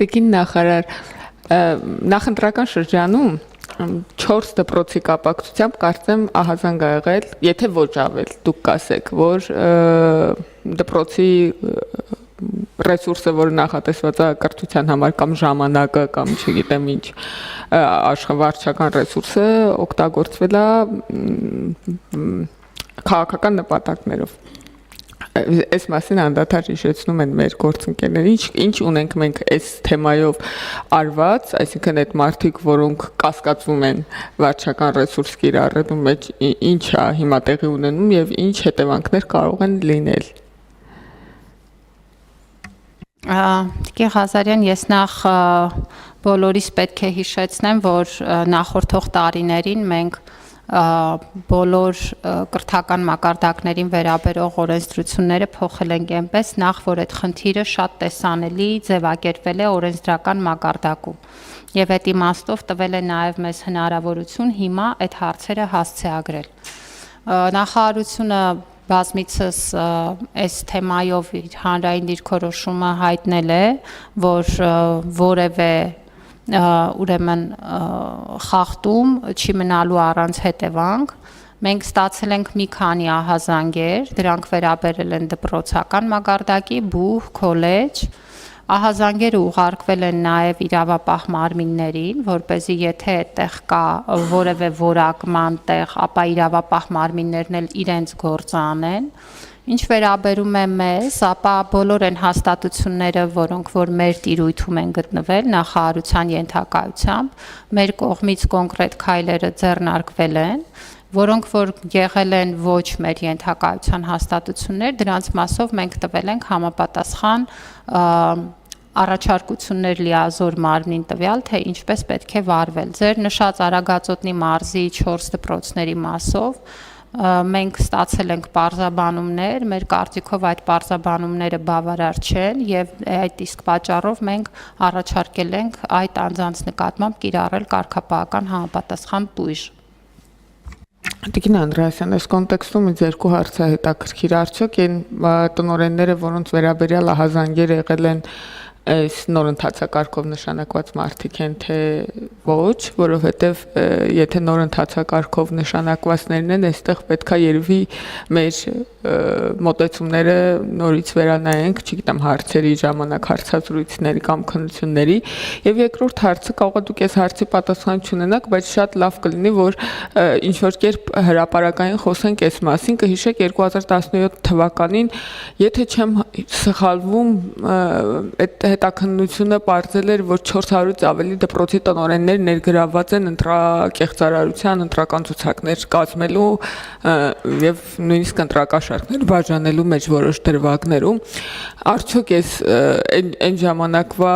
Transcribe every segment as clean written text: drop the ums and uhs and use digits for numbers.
Տիկին նախարար, նախընտրական շրջանում 4 դպրոցի կապակցությամբ կարծեմ ահազանգ ա եղել, եթե ոչ ավել, դուք կասեք, որ դպրոցի ռեսուրսը, որ նախատեսված է կրթության համար կամ ժամանակը կամ չգիտեմ ինչ աշխավարչական ռեսուրսը օգտագործվել է քաղաքական նպատակներով։ Այս մասին անդադար հիշեցնում են մեր գործընկերները, ինչ ունենք մենք այս թեմայով արված, այսինքն այդ մարդիկ, որոնք կասկածվում են վարչական ռեսուրս կիրառելու մեջ, ինչ է հիմա տեղի ունենում եւ ինչ հետևանքներ կարող են լինել։ Տիկին Ղազարյան, ես նախ բոլորիս պետք է հիշեցնեմ, որ նախորդող տարիներին մենք բոլոր կրթական մակարդակներին վերաբերող օրենսդրությունները փոխել ենք այնպես, նախ որ այդ խնդիրը շատ տեսանելի ձևակերպվել է օրենսդրական մակարդակում եւ այդ իմաստով տվել է նաեւ մեզ հնարավորություն հիմա այդ հարցերը հասցեագրել։ Նախարարությունը բազմիցս այս թեմայով իր հանրային դիրքորոշումը հայտնել է, որ որևէ ուրեմն խախտում չի մնալու առանց հետևանք։ Մենք ստացել ենք մի քանի ահազանգեր, դրանք վերաբերել են դպրոցական մակարդակի, բուհ, քոլեջ, ահազանգերը ուղարկվել են նաև իրավապահ մարմիններին, որպեսզի եթե այդտեղ կա որևէ որակման տեղ, ապա իրավապահ մարմիններն էլ իրենց գործը անեն։ Ինչ վերաբերում է մեզ, ապա բոլոր այն հաստատությունները, որոնք որ մեր տիրույթում են գտնվել նախարարության ենթակայությամբ, մեր կողմից կոնկրետ քայլերը ձեռնարկվել են, որոնք որ եղել են ոչ մեր ենթակայության հաստատություններ, դրանց մասով մենք տվել ենք համապատասխան առաջարկություններ լիազոր մարմնին տվյալ, թե ինչպես պետք է վարվել։ Ձեր նշած Արագածոտնի մարզի 4 դպրոցների մասով մենք ստացել ենք պարզաբանումներ, մեր կարծիքով այդ պարզաբանումները բավարար չեն եւ այդ իսկ պատճառով մենք առաջարկել ենք այդ անձանց նկատմամբ կիրառել կարգապահական համապատասխան տույժ։ Տիկին Անդրեասյան, այս կոնտեքստում ինձ երկու հարց է հետաքրքիր, արդյոք այն տնօրենները, որոնց վերաբերյալ ահազանգեր եղել են այս նոր ընթացակարգով նշանակված մարդիկ են, թե ոչ, որովհետև եթե նոր ընթացակարգով նշանակվածներն են, այստեղ պետքա երևի մեր մոտեցումները նորից վերանայենք, չգիտեմ, հարցերի ժամանակ հարցազրույցների կամ քննությունների, եւ երկրորդ հարցը կարող է դուք այս հարցի պատասխան չունենաք, բայց շատ լավ կլինի, որ ինչ որ կերպ հրապարակային խոսենք այս մասին, կհիշեք 2017 թվականին, եթե չեմ սխալվում, այդ հետաքննությունը պարզել էր, որ 400-ից ավելի դպրոցի տնօրեններ ներգրավված են ընտրակեղծարարության ընտրական ցուցակներ կազմելու եւ նույնիսկ ընտրակաշառքներ բաժանելու մեջ որոշ դրվագներում։ Արդյոք այն ժամանակվա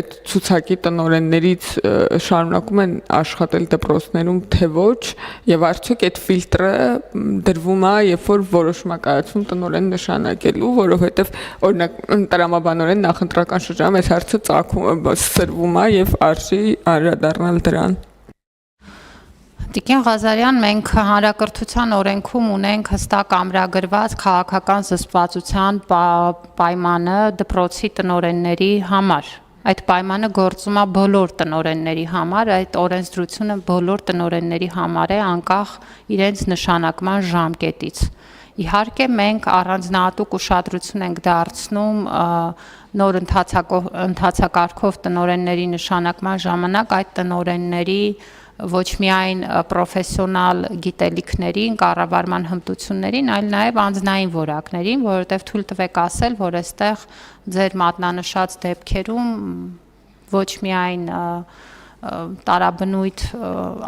այդ ցուցակի տնօրեններից շարունակում են աշխատել դպրոցներում, թե ոչ, եւ արդյոք այդ ֆիլտրը դրվում է, երբ որ որոշում է կայացվում տնօրեն նշանակելու, որովհետեւ օրինակ տրամաբանորեն նախընտրական շրջանում այս հարցը սրվում է եւ արժի անդրադառնալ դրան։ Տիկին Ղազարյան, մենք հանրակրթության օրենքում ունենք հստակ ամրագրված քաղաքական զսպվածության պայմանը դպրոցի տնօրենների համար։ Այդ պայմանը գործում է բոլոր տնօրենների համար, այդ օրենսդրությունը բոլոր տնօրենների համար է, անկախ իրենց նշանակման ժամկետից։ Իհարկե մենք առանձնահատուկ ուշադրություն ենք դարձնում նոր ընթացակարգով տնօրենների նշանակման ժամանակ այդ տնօրենների ոչ միայն պրոֆեսիոնալ գիտելիքներին, կառավարման հմտություններին, այլ նաև անձնային որակներին, որովհետև թույլ տվեք ասել, որ այստեղ ձեր մատնանշած դեպքերում ոչ միայն տարաբնույթ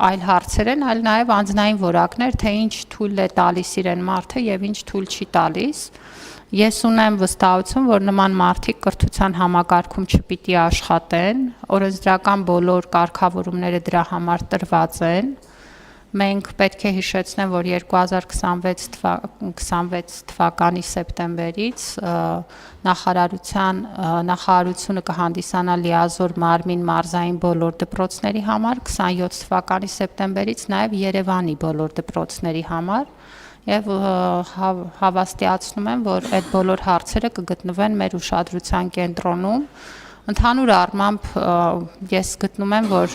այլ հարցեր են, այլ նաև անձնային որակներ, թե ինչ թույլ է տալիս իրեն մարդը եւ ինչ թույլ չի տալիս։ Ես ունեմ վստահություն, որ նման մարդիկ կրթության համակարգում չպիտի աշխատեն, օրենսդրական բոլոր կարգավորումները դրա համար տրված են։ Մենք պետք է հիշեցնեմ, որ 2026 թվականի սեպտեմբերից նախարարությունը կհանդիսանա լիազոր մարմին մարզային բոլոր դպրոցների համար, 27 թվականի սեպտեմբերից նաև Երևանի բոլոր դպրոցների համար եւ հավաստիացնում եմ, որ այդ բոլոր հարցերը կգտնվեն մեր ուշադրության կենտրոնում Ընդհանուր առմամբ ես գտնում եմ, որ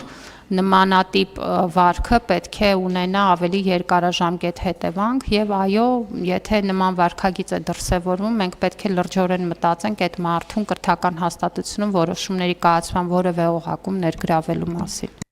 նմանատիպ վարքը պետք է ունենա ավելի երկարաժամկետ հետևանք եւ այո, եթե նման վարքագիծ է դրսևորվում, մենք պետք է լրջորեն մտածենք այդ մարդուն կրթական հաստատությունում որոշումների կայացման որևէ օղակում ներգրավելու մասին։